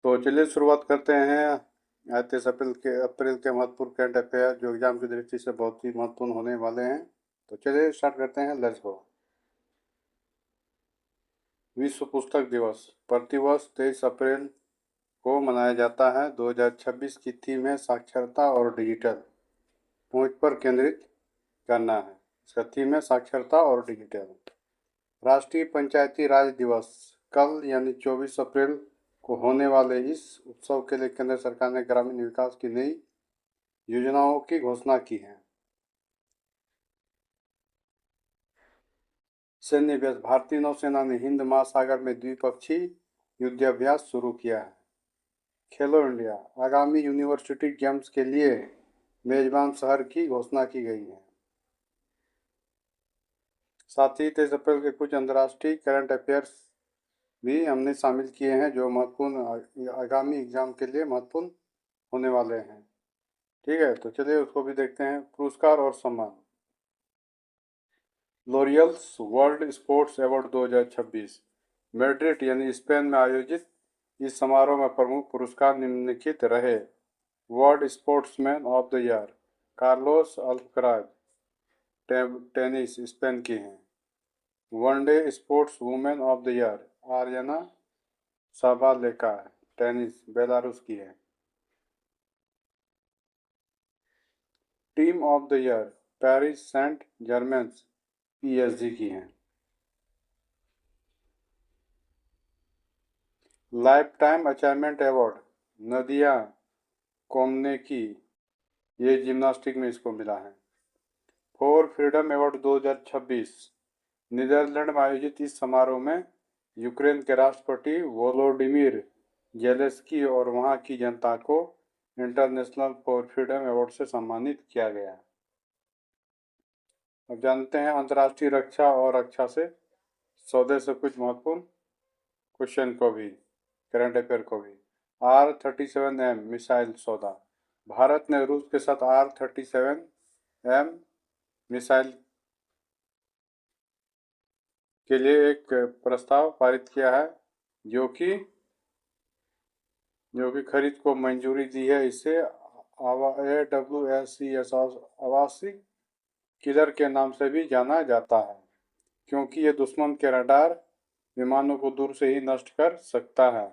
तो चलिए शुरुआत करते हैं 31 अप्रैल के महत्वपूर्ण करंट अफेयर जो एग्जाम की दृष्टि से बहुत ही महत्वपूर्ण होने वाले हैं। तो चलिए स्टार्ट करते हैं। Let's go. विश्व पुस्तक दिवस प्रतिवर्ष 23 अप्रैल को मनाया जाता है। 2026 की थीम है साक्षरता और डिजिटल पहुंच पर केंद्रित करना है। इसका थीम है साक्षरता और डिजिटल। राष्ट्रीय पंचायती राज दिवस कल यानी 24 अप्रैल को होने वाले इस उत्सव के लिए केंद्र सरकार ने ग्रामीण विकास की नई योजनाओं की घोषणा की है। सैन्य अभ्यास भारतीय नौसेना ने हिंद महासागर में द्विपक्षीय युद्धाभ्यास शुरू किया है। खेलो इंडिया आगामी यूनिवर्सिटी गेम्स के लिए मेजबान शहर की घोषणा की गई है। साथ ही 23 अप्रैल के कुछ अंतर्राष्ट्रीय करंट अफेयर्स भी हमने शामिल किए हैं जो महत्वपूर्ण आगामी एग्जाम के लिए महत्वपूर्ण होने वाले हैं। ठीक है, तो चलिए उसको भी देखते हैं। पुरस्कार और सम्मान। Laureus World Sports Award 2026 Madrid यानी स्पेन में आयोजित इस समारोह में प्रमुख पुरस्कार निम्नलिखित रहे। World Sportsman of the Year Carlos Alcaraz tennis Spain की हैं। वनडे sports women of the year Aryna Sabalenka tennis Belarus की है। Team of the year Paris Saint Germain PSG की हैं। Lifetime achievement award Nadia Comaneci ये gymnastic में इसको मिला है। फॉर फ्रीडम अवार्ड 2026 नीदरलैंड में आयोजित इस समारोह में यूक्रेन के राष्ट्रपति वोलोडिमिर जेलेंस्की और वहां की जनता को इंटरनेशनल फॉर फ्रीडम अवार्ड से सम्मानित किया गया। अब जानते हैं अंतर्राष्ट्रीय रक्षा और रक्षा से सौदे से कुछ महत्वपूर्ण क्वेश्चन को भी, करंट अफेयर को भी। R-37M मिसाइल सौदा भारत ने रूस के साथ R-37M मिसाइल के लिए एक प्रस्ताव पारित किया है जो कि खरीद को मंजूरी दी है। इसे AWACS आवासी किलर के नाम से भी जाना जाता है क्योंकि ये दुश्मन के रडार विमानों को दूर से ही नष्ट कर सकता है।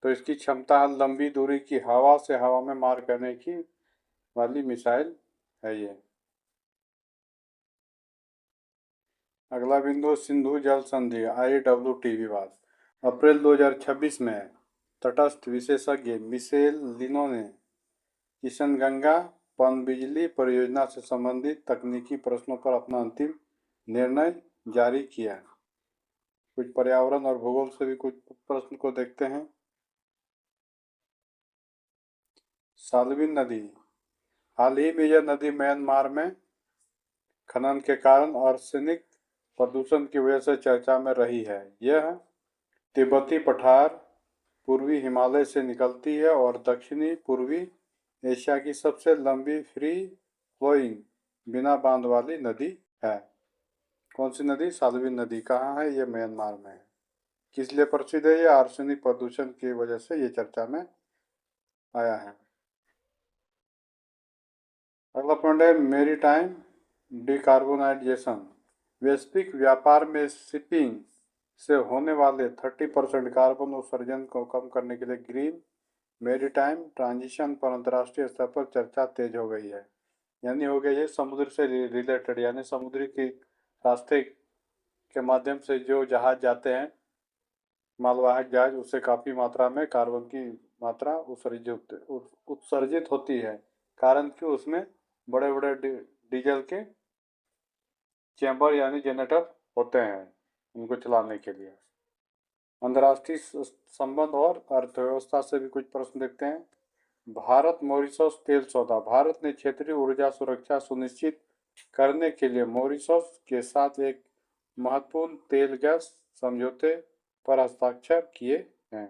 तो इसकी क्षमता है लंबी दूरी की हवा से हवा में मार करने की वाली मिसाइल है ये। अगला बिंदु सिंधु जल संधि IWT विवाद। अप्रैल 2026 में तटस्थ विशेषज्ञ मिशेल लिनो ने किशनगंगा पनबिजली परियोजना से संबंधित तकनीकी प्रश्नों पर अपना अंतिम निर्णय जारी किया। कुछ पर्यावरण और भूगोल से भी कुछ प्रश्न को देखते हैं। साल्विन नदी हाल ही में यह नदी म्यांमार में खनन के कारण आर्सेनिक प्रदूषण की वजह से चर्चा में रही है। यह तिब्बती पठार पूर्वी हिमालय से निकलती है और दक्षिणी पूर्वी एशिया की सबसे लंबी फ्री फ्लोइंग बिना बांध वाली नदी है। कौन सी नदी? साल्विन नदी। कहाँ है? ये म्यांमार में है। किस लिए प्रसिद्ध है? ये आर्सेनिक प्रदूषण की वजह से ये चर्चा में आया है। अगला पॉइंट है मेरीटाइम डिकार्बोनाइजेशन। वैश्विक व्यापार में शिपिंग से होने वाले 30% कार्बन उत्सर्जन को कम करने के लिए ग्रीन मेरीटाइम ट्रांजिशन पर अंतर्राष्ट्रीय स्तर पर चर्चा तेज हो गई है। यानी हो गई है समुद्र से रिलेटेड, यानी समुद्री के रास्ते के माध्यम से जो जहाज जाते हैं, मालवाहक जहाज, उससे काफ़ी मात्रा में कार्बन की मात्रा उत्सर्जित होती है। कारण कि उसमें बड़े बड़े डीजल के चैम्बर यानी जनरेटर होते हैं उनको चलाने के लिए। अंतर्राष्ट्रीय संबंध और अर्थव्यवस्था से भी कुछ प्रश्न देखते हैं। भारत मॉरिशस तेल सौदा। भारत ने क्षेत्रीय ऊर्जा सुरक्षा सुनिश्चित करने के लिए मॉरिशस के साथ एक महत्वपूर्ण तेल गैस समझौते पर हस्ताक्षर किए हैं।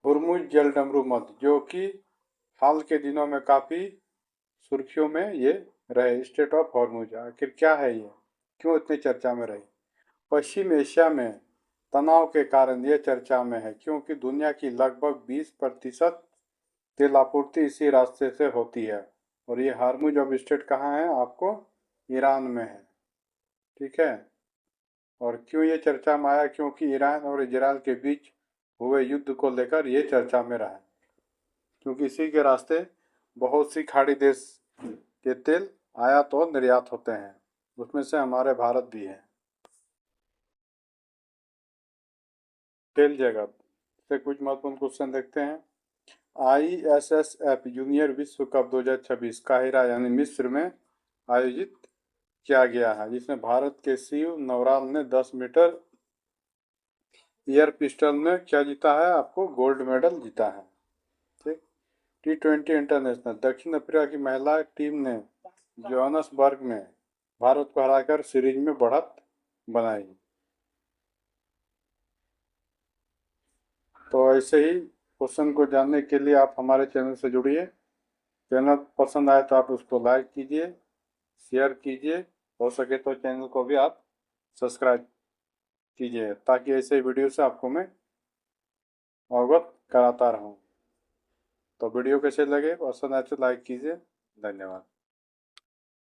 हुर्मुज जलडमरू मध्य जो कि हाल के दिनों में काफ़ी सुर्खियों में ये रहे। स्टेट ऑफ हॉर्मुज आखिर क्या है ये, क्यों इतनी चर्चा में रही? पश्चिम एशिया में तनाव के कारण ये चर्चा में है क्योंकि दुनिया की लगभग 20% तेल आपूर्ति इसी रास्ते से होती है और ये हार्मुज ऑफ स्ट्रेट कहाँ है? आपको ईरान में है। ठीक है। और क्यों ये चर्चा में आया? क्योंकि ईरान और इजराइल के बीच हुए युद्ध को लेकर ये चर्चा में रहा, क्योंकि इसी के रास्ते बहुत सी खाड़ी देश के तेल आयात और निर्यात होते हैं, उसमें से हमारे भारत भी है। तेल जगत से कुछ महत्वपूर्ण क्वेश्चन देखते हैं। ISSF जूनियर विश्व कप 2026 काहिरा यानी मिस्र में आयोजित किया गया है, जिसमें भारत के शिव नवराल ने 10 मीटर एयर पिस्टल में क्या जीता है? आपको गोल्ड मेडल जीता है। ठीक। T20 इंटरनेशनल दक्षिण अफ्रीका की महिला टीम ने जोहान्सबर्ग में भारत को हराकर सीरीज में बढ़त बनाई। तो ऐसे ही क्वेश्चन को जानने के लिए आप हमारे चैनल से जुड़िए। चैनल पसंद आए तो आप उसको लाइक कीजिए, शेयर कीजिए, हो सके तो चैनल को भी आप सब्सक्राइब कीजिए, ताकि ऐसे वीडियो से आपको मैं अवगत कराता रहूं। तो वीडियो कैसे लगे, पसंद आए तो लाइक कीजिए। धन्यवाद।